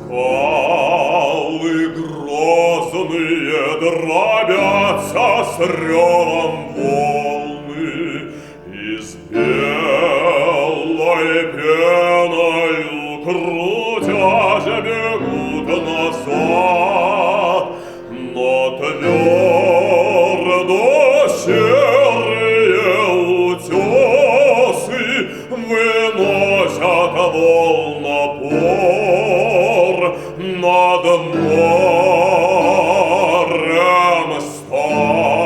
Скалы грозные дробятся с ревом волны, и с белой пеною крутясь бегут назад, но твердо серые утесы выносят волнопор над морем стоя.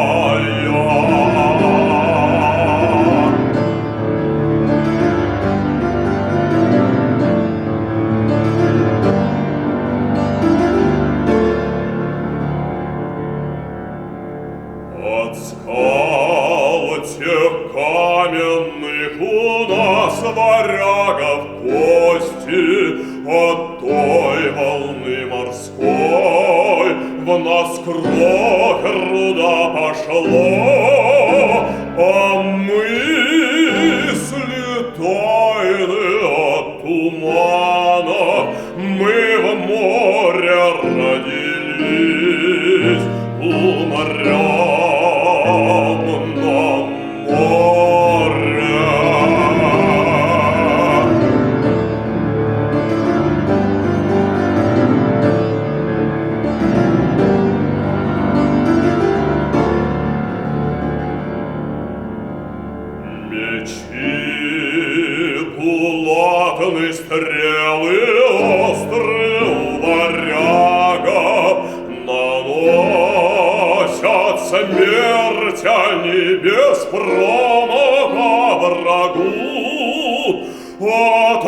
От скал тех каменных у нас, варягов, кости, от той волны морской в нас кровь руда пошла, а мысли тайны от тумана мы в море родились, умрем на море. Мечи, булатные стрелы острые у варягов наносят смерть они без промаха врагу. От